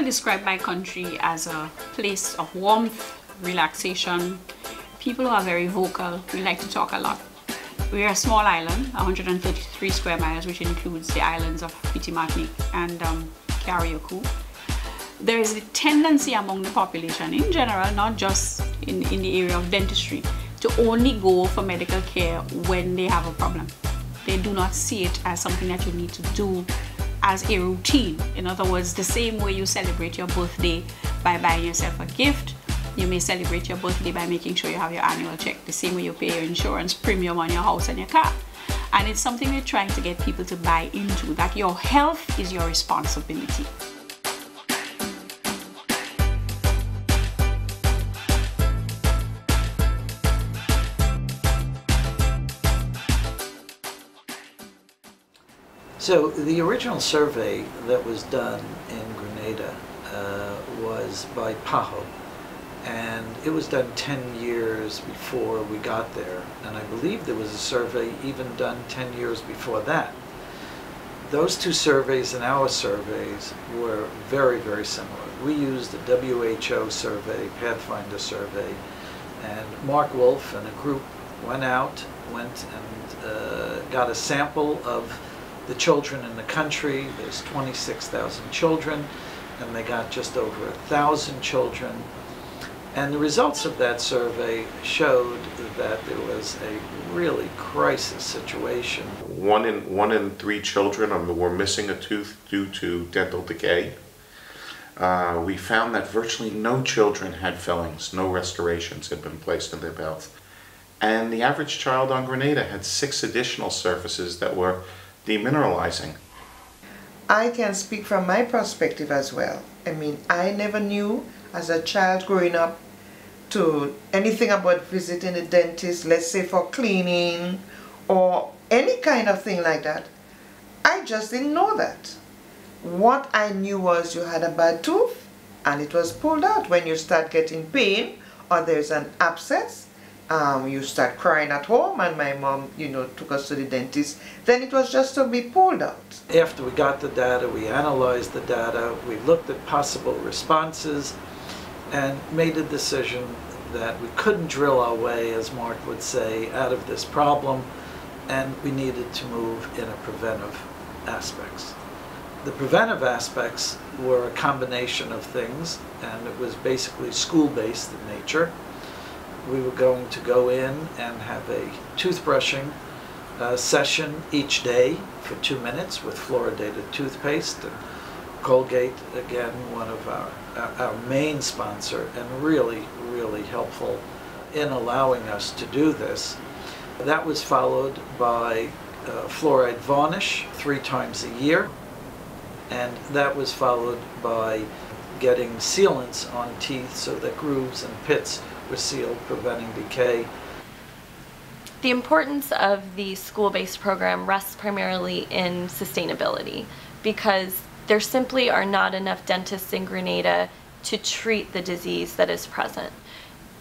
will describe my country as a place of warmth, relaxation, people who are very vocal. We like to talk a lot. We are a small island, 133 square miles, which includes the islands of Petit Martinique and Carriacou. There is a tendency among the population in general, not just in the area of dentistry, to only go for medical care when they have a problem. They do not see it as something that you need to do as a routine. In other words, the same way you celebrate your birthday by buying yourself a gift, you may celebrate your birthday by making sure you have your annual check, the same way you pay your insurance premium on your house and your car. And it's something we're trying to get people to buy into, that your health is your responsibility. So the original survey that was done in Grenada was by PAHO, and it was done 10 years before we got there, and I believe there was a survey even done 10 years before that. Those two surveys and our surveys were very, very similar. We used the WHO survey, Pathfinder survey, and Mark Wolff and a group went and got a sample of the children in the country. There's 26,000 children, and they got just over 1,000 children. And the results of that survey showed that there was a really crisis situation. One in 3 children were missing a tooth due to dental decay. We found that virtually no children had fillings, no restorations had been placed in their mouth. And the average child on Grenada had 6 additional surfaces that were demineralizing. I can speak from my perspective as well. I mean, I never knew as a child growing up to anything about visiting a dentist, let's say for cleaning or any kind of thing like that. I just didn't know that. What I knew was you had a bad tooth and it was pulled out. When you start getting pain or there's an abscess, you start crying at home, and my mom, took us to the dentist. Then it was just to be pulled out. After we got the data, we analyzed the data, we looked at possible responses, and made a decision that we couldn't drill our way, as Mark would say, out of this problem, and we needed to move in a preventive aspects. The preventive aspects were a combination of things, and it was basically school-based in nature. We were going to go in and have a toothbrushing session each day for 2 minutes with fluoridated toothpaste. And Colgate, again, one of our main sponsor, and really, really helpful in allowing us to do this. That was followed by fluoride varnish 3 times a year, and that was followed by getting sealants on teeth so that grooves and pits were sealed, preventing decay. The importance of the school-based program rests primarily in sustainability, because there simply are not enough dentists in Grenada to treat the disease that is present.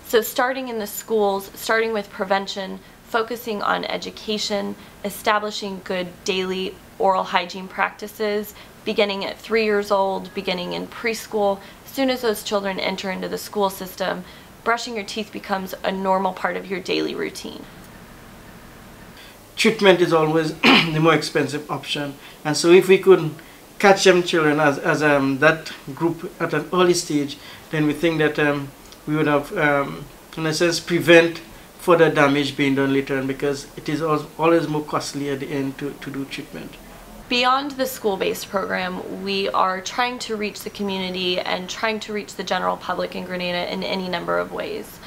So starting in the schools, starting with prevention, focusing on education, establishing good daily oral hygiene practices, beginning at 3 years old, beginning in preschool. As soon as those children enter into the school system, brushing your teeth becomes a normal part of your daily routine. Treatment is always the more expensive option, and so if we could catch them children as that group at an early stage, then we think that we would have, in a sense, prevent further damage being done later on, because it is always more costly at the end to do treatment. Beyond the school-based program, we are trying to reach the community and trying to reach the general public in Grenada in any number of ways.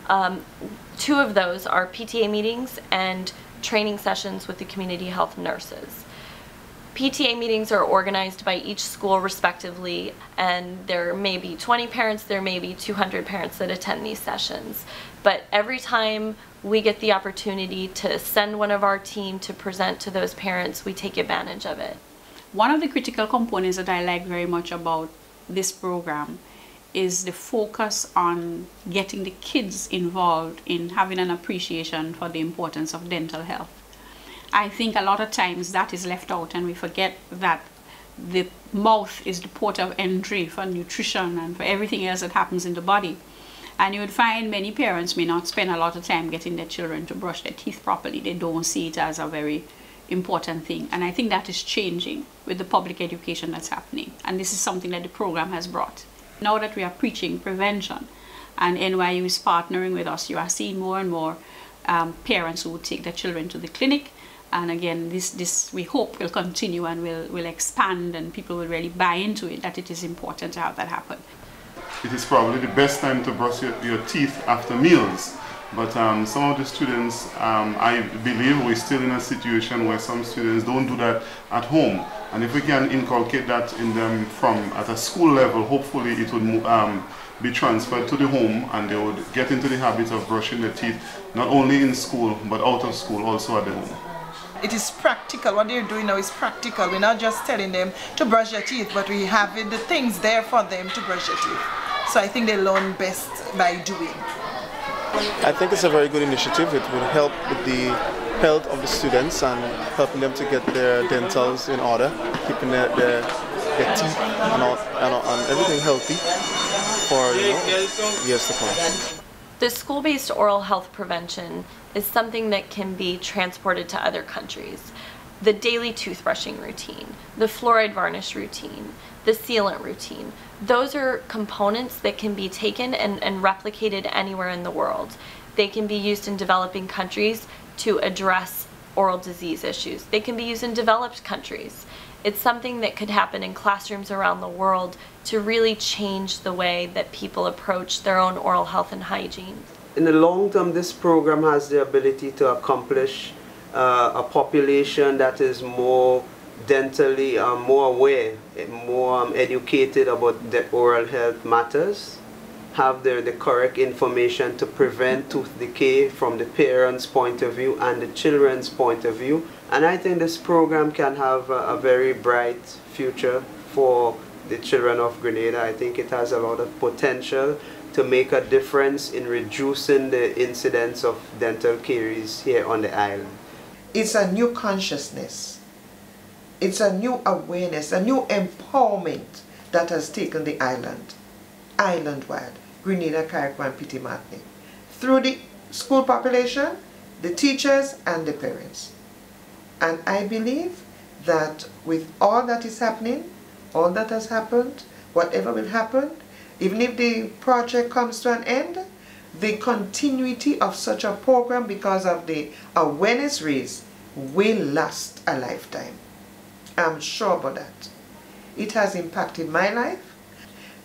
2 of those are PTA meetings and training sessions with the community health nurses. PTA meetings are organized by each school respectively, and there may be 20 parents, there may be 200 parents that attend these sessions. But every time we get the opportunity to send one of our team to present to those parents, we take advantage of it. One of the critical components that I like very much about this program is the focus on getting the kids involved in having an appreciation for the importance of dental health. I think a lot of times that is left out, and we forget that the mouth is the port of entry for nutrition and for everything else that happens in the body. And you would find many parents may not spend a lot of time getting their children to brush their teeth properly. They don't see it as a very important thing. And I think that is changing with the public education that's happening. And this is something that the program has brought. Now that we are preaching prevention and NYU is partnering with us, you are seeing more and more parents who would take their children to the clinic. And again, this we hope will continue and will expand, and people will really buy into it, that it is important to have that happen. It is probably the best time to brush your teeth after meals. But some of the students, I believe we're still in a situation where some students don't do that at home. And if we can inculcate that in them from at a school level, hopefully it would be transferred to the home, and they would get into the habit of brushing their teeth, not only in school, but out of school, also at the home. It is practical. What they're doing now is practical. We're not just telling them to brush their teeth, but we have the things there for them to brush their teeth. So I think they learn best by doing. I think it's a very good initiative. It will help with the health of the students and helping them to get their dentals in order, keeping their teeth and everything healthy for years to come. The school-based oral health prevention is something that can be transported to other countries. The daily toothbrushing routine, the fluoride varnish routine, the sealant routine, those are components that can be taken and replicated anywhere in the world. They can be used in developing countries to address oral disease issues. They can be used in developed countries. It's something that could happen in classrooms around the world to really change the way that people approach their own oral health and hygiene. In the long term, this program has the ability to accomplish a population that is more dentally more aware, more educated about the oral health matters, have the correct information to prevent tooth decay from the parents' point of view and the children's point of view. And I think this program can have a very bright future for the children of Grenada. I think it has a lot of potential to make a difference in reducing the incidence of dental caries here on the island. It's a new consciousness. It's a new awareness, a new empowerment that has taken the island, island-wide, Grenada, Carriacou, and Petit Martinique, through the school population, the teachers, and the parents. And I believe that with all that is happening, all that has happened, whatever will happen, even if the project comes to an end, the continuity of such a program, because of the awareness raised, will last a lifetime. I'm sure about that. It has impacted my life.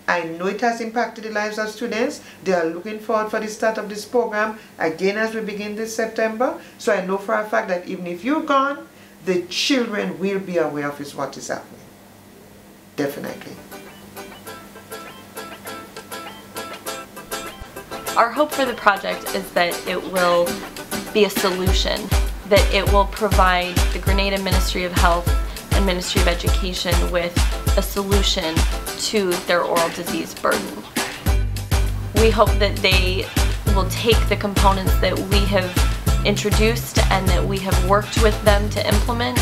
I know it has impacted the lives of students. They are looking forward for the start of this program again as we begin this September. So I know for a fact that even if you're gone, the children will be aware of what is happening. Definitely. Our hope for the project is that it will be a solution, that it will provide the Grenada Ministry of Health and Ministry of Education with a solution to their oral disease burden. We hope that they will take the components that we have introduced and that we have worked with them to implement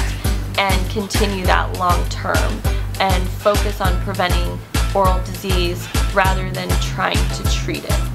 and continue that long term and focus on preventing oral disease rather than trying to treat it.